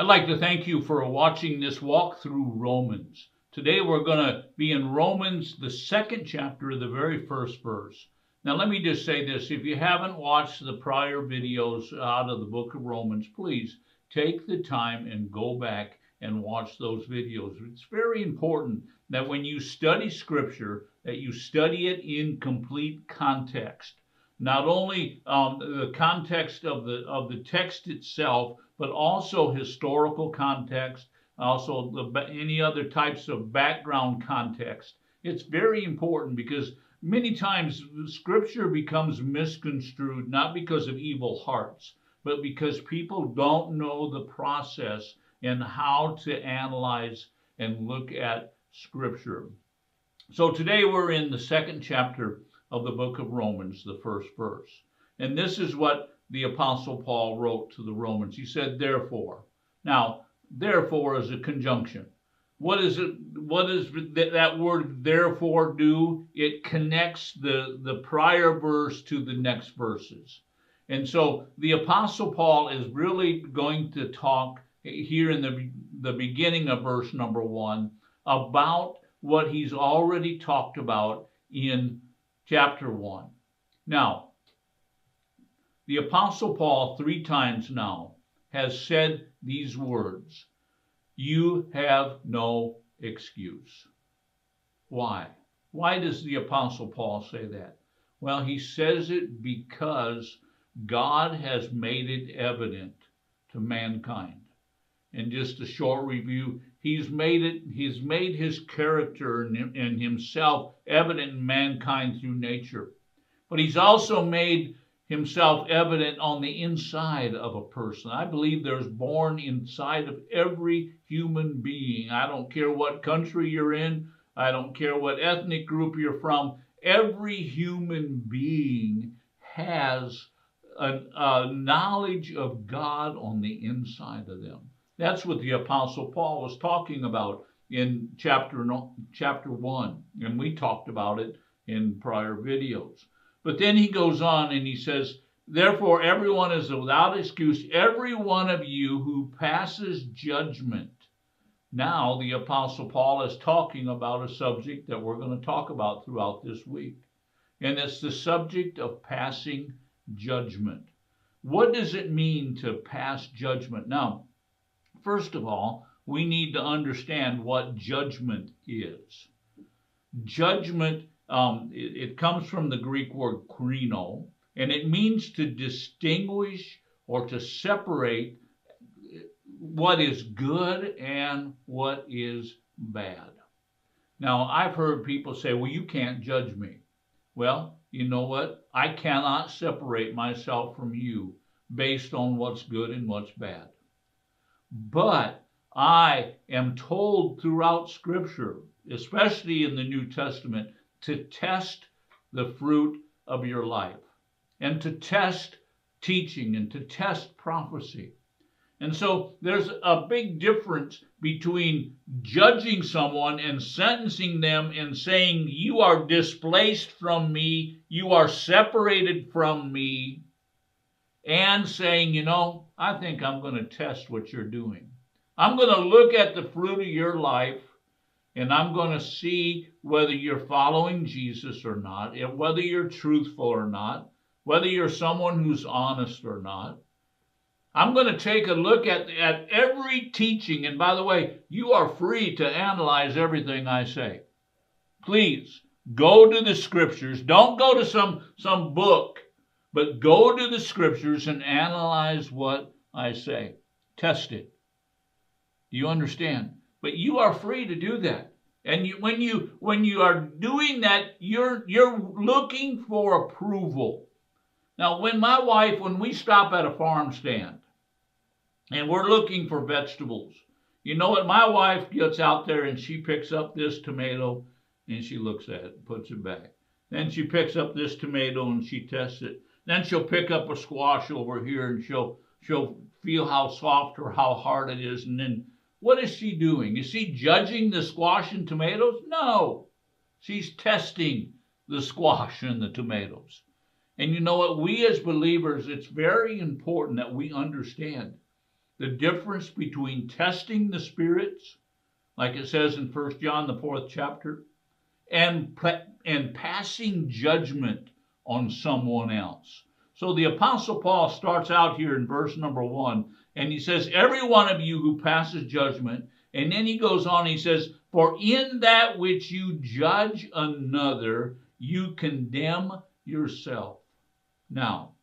I'd like to thank you for watching this walk through Romans. Today we're going to be in Romans, the 2nd chapter, the very first verse. Now let me just say this. If you haven't watched the prior videos out of the book of Romans, please take the time and go back and watch those videos. It's very important that when you study Scripture, that you study it in complete context. Not only the context of the text itself, but also historical context, also any other types of background context. It's very important because many times Scripture becomes misconstrued, not because of evil hearts, but because people don't know the process and how to analyze and look at Scripture. So today we're in the 2nd chapter of the book of Romans, the first verse. And this is what the Apostle Paul wrote to the Romans. He said, therefore. Now, therefore is a conjunction. What does that word therefore do? It connects the prior verse to the next verses. And so the Apostle Paul is really going to talk here in the beginning of verse number 1 about what he's already talked about in chapter 1. Now, the Apostle Paul 3 times now has said these words, you have no excuse. Why? Why does the Apostle Paul say that? Well, he says it because God has made it evident to mankind. And just a short review, he's made his character and himself evident in mankind through nature. But he's also made himself evident on the inside of a person. I believe there's born inside of every human being. I don't care what country you're in. I don't care what ethnic group you're from. Every human being has a knowledge of God on the inside of them. That's what the Apostle Paul was talking about in chapter 1, and we talked about it in prior videos. But then he goes on and he says, therefore everyone is without excuse, every one of you who passes judgment. Now the Apostle Paul is talking about a subject that we're going to talk about throughout this week. And it's the subject of passing judgment. What does it mean to pass judgment? Now, first of all, we need to understand what judgment is. Judgment, it comes from the Greek word krino, and it means to distinguish or to separate what is good and what is bad. Now, I've heard people say, well, you can't judge me. Well, you know what? I cannot separate myself from you based on what's good and what's bad. But I am told throughout Scripture, especially in the New Testament, to test the fruit of your life and to test teaching and to test prophecy. And so there's a big difference between judging someone and sentencing them and saying, you are displaced from me, you are separated from me, and saying, you know, I think I'm going to test what you're doing. I'm going to look at the fruit of your life, and I'm going to see whether you're following Jesus or not, whether you're truthful or not, whether you're someone who's honest or not. I'm going to take a look at every teaching. And by the way, you are free to analyze everything I say. Please, go to the Scriptures. Don't go to some book, but go to the Scriptures and analyze what I say. Test it. Do you understand? But you are free to do that. And when you are doing that, you're looking for approval. Now, when we stop at a farm stand and we're looking for vegetables, you know what? My wife gets out there and she picks up this tomato and she looks at it and puts it back. Then she picks up this tomato and she tests it. Then she'll pick up a squash over here and she'll feel how soft or how hard it is. And then what is she doing? Is she judging the squash and tomatoes? No. She's testing the squash and the tomatoes. And you know what? We as believers, it's very important that we understand the difference between testing the spirits, like it says in 1 John, the 4th chapter, and passing judgment on someone else. So the Apostle Paul starts out here in verse number 1, and he says, every one of you who passes judgment, and then he goes on, he says, for in that which you judge another, you condemn yourself. Now,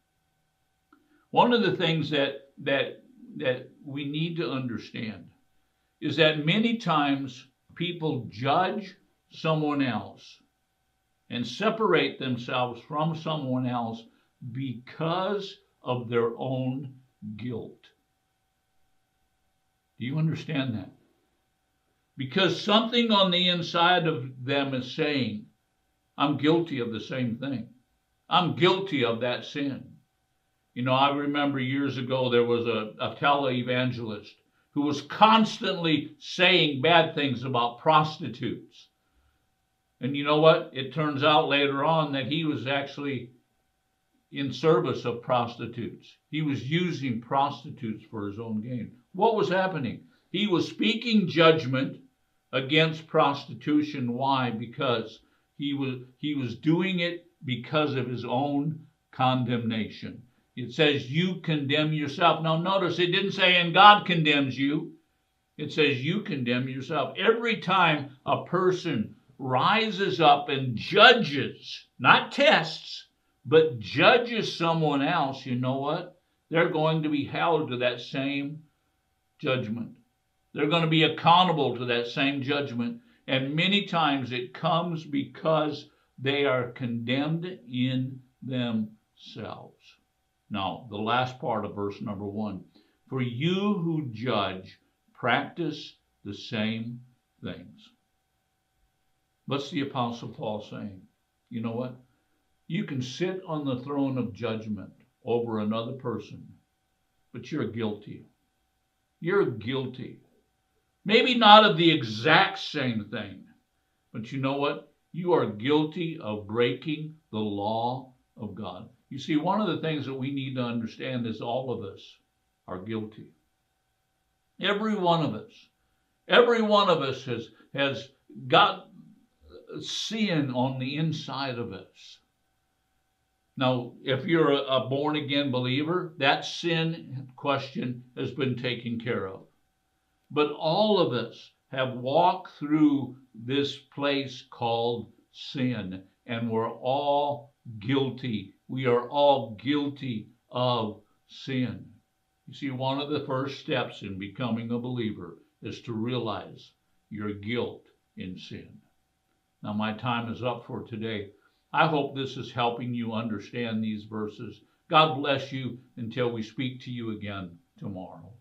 one of the things that we need to understand is that many times people judge someone else and separate themselves from someone else because of their own guilt. Do you understand that? Because something on the inside of them is saying, I'm guilty of the same thing. I'm guilty of that sin. You know, I remember years ago there was a televangelist who was constantly saying bad things about prostitutes. And you know what? It turns out later on that he was actually in service of prostitutes. He was using prostitutes for his own gain. What was happening? He was speaking judgment against prostitution. Why? Because he was doing it because of his own condemnation. It says you condemn yourself. Now notice it didn't say and God condemns you. It says you condemn yourself. Every time a person rises up and judges, not tests, but judges someone else, you know what? They're going to be held to that same judgment. They're going to be accountable to that same judgment. And many times it comes because they are condemned in themselves. Now, the last part of verse number 1. For you who judge, practice the same things. What's the Apostle Paul saying? You know what? You can sit on the throne of judgment over another person, but you're guilty. You're guilty. Maybe not of the exact same thing, but you know what? You are guilty of breaking the law of God. You see, one of the things that we need to understand is all of us are guilty. Every one of us. Every one of us has got sin on the inside of us. Now, if you're a born-again believer, that sin question has been taken care of. But all of us have walked through this place called sin, and we're all guilty. We are all guilty of sin. You see, one of the first steps in becoming a believer is to realize your guilt in sin. Now, my time is up for today. I hope this is helping you understand these verses. God bless you until we speak to you again tomorrow.